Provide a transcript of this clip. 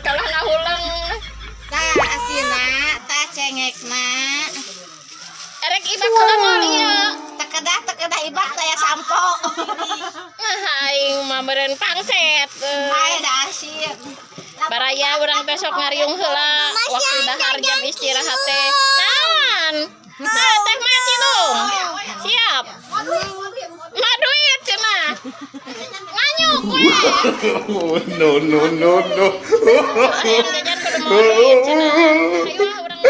Kalau ngahulang Tah asina, tah cengekna. erek ibak heula moal ieu. Tekedah ibak saya sampo. Nah aing mah meureun pangset. Bae dah asin. Baraya urang besok ngariung heula waktu dahar jam istirahat teh. Naon? Nah, teh mati dong. Siap. Mah duit cenah. Nganyuk we. No. Aya jajan kudu mau duit cenah. Ayo urang